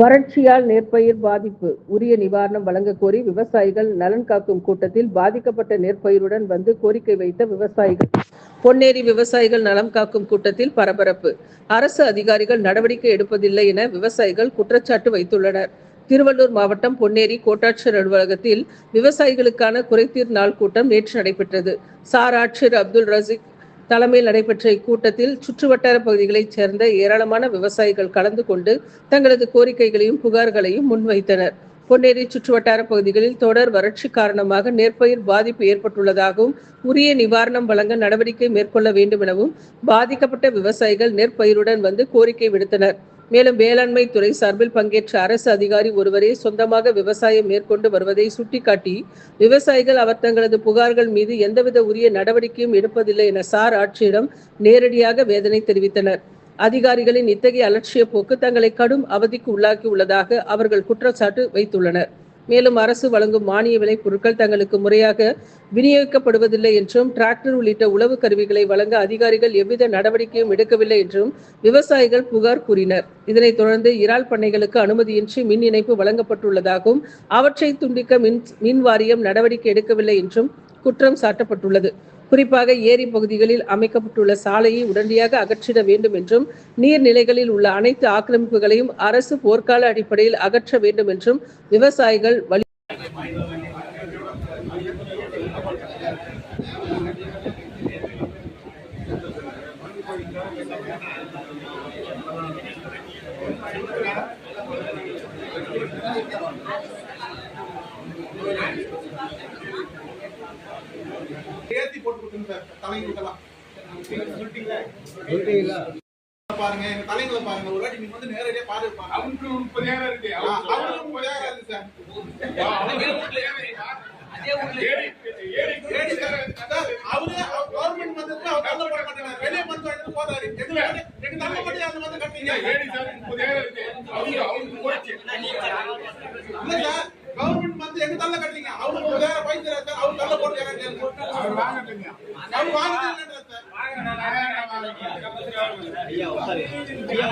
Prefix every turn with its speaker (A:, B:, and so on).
A: வறட்சியால் நெற்பயிர் பாதிப்பு உரிய நிவாரணம் வழங்கக் கோரி விவசாயிகள் நலன் காக்கும் கூட்டத்தில் பாதிக்கப்பட்ட நெற்பயிருடன் வந்து கோரிக்கை வைத்த விவசாயிகள். பொன்னேரி விவசாயிகள் நலம் காக்கும் கூட்டத்தில் பரபரப்பு. அரசு அதிகாரிகள் நடவடிக்கை எடுப்பதில்லை என விவசாயிகள் குற்றச்சாட்டு வைத்துள்ளனர். திருவள்ளூர் மாவட்டம் பொன்னேரி கோட்டாட்சியர் அலுவலகத்தில் விவசாயிகளுக்கான குறைதீர் நாள் கூட்டம் நேற்று நடைபெற்றது. சார் ஆட்சியர் அப்துல் ரசிக் தலைமையில் நடைபெற்ற இக்கூட்டத்தில் சுற்றுவட்டார பகுதிகளைச் சேர்ந்த ஏராளமான விவசாயிகள் கலந்து கொண்டு தங்களது கோரிக்கைகளையும் புகார்களையும் முன்வைத்தனர். பொன்னேரி சுற்றுவட்டார பகுதிகளில் தொடர் வறட்சி காரணமாக நெற்பயிர் பாதிப்பு ஏற்பட்டுள்ளதாகவும் உரிய நிவாரணம் வழங்க நடவடிக்கை மேற்கொள்ள வேண்டும் எனவும் பாதிக்கப்பட்ட விவசாயிகள் நெற்பயிருடன் வந்து கோரிக்கை விடுத்தனர். மேலும் வேளாண்மை துறை சார்பில் பங்கேற்ற அரசு அதிகாரி ஒருவரே சொந்தமாக விவசாயம் மேற்கொண்டு வருவதை சுட்டிக்காட்டி விவசாயிகள் அவர் தங்களது புகார்கள் மீது எந்தவித உரிய நடவடிக்கையும் எடுப்பதில்லை என சார் ஆட்சியரிடம் நேரடியாக வேதனை தெரிவித்தனர். அதிகாரிகளின் இத்தகைய அலட்சிய போக்கு தங்களை கடும் அவதிக்கு உள்ளாக்கி உள்ளதாக அவர்கள் குற்றச்சாட்டு வைத்துள்ளனர். மேலும் அரசு வழங்கும் மானிய விலை பொருட்கள் தங்களுக்கு முறையாக விநியோகிக்கப்படுவதில்லை என்றும் டிராக்டர் உள்ளிட்ட உழவு கருவிகளை வழங்க அதிகாரிகள் எவ்வித நடவடிக்கையும் எடுக்கவில்லை என்றும் விவசாயிகள் புகார் கூறினர். இதனைத் தொடர்ந்து இறால் பண்ணைகளுக்கு அனுமதியின்றி மின் இணைப்பு வழங்கப்பட்டுள்ளதாகவும் அவற்றை துண்டிக்க மின் வாரியம் நடவடிக்கை எடுக்கவில்லை என்றும் குற்றம் சாட்டப்பட்டுள்ளது. குறிப்பாக ஏரி பகுதிகளில் அமைக்கப்பட்டுள்ள சாலையை உடனடியாக அகற்றிட வேண்டும் என்றும் நீர்நிலைகளில் உள்ள அனைத்து ஆக்கிரமிப்புகளையும் அரசு போர்க்கால அடிப்படையில் அகற்ற வேண்டும் என்றும் விவசாயிகள்
B: ஏத்தி போட்டு கொடுங்க சார். தலைங்களுக்கெல்லாம் பாருங்க, எங்க தலைங்களை பாருங்க. ஒரு வாட்டி நீங்க வந்து நேரடியா பாருங்க. அவனுக்கு 30,000 இருக்கு. அவனுக்கு 30,000 இருக்கு சார். அவரே கவர்மெண்ட் வந்து அவர் தள்ள போட மாட்டாங்க. வெளியே வந்து எடுத்து போறாரு. எங்க தள்ள மட்டும் அந்த வந்து கட்டிங்க. ஏடி சார் 30,000 இருக்கு. அவனுக்கு போச்சு. இல்ல சார், கவர்மெண்ட் வந்து எங்க தள்ள கட்டிங்க. அவனுக்கு 30,000 பைசா சார். அவர் தள்ள போட்டு கேக்குறாங்க. அவர் வாங்குறீங்க. அவர் வாங்குறீங்க சார். ஐயா உட்காரு. ஐயா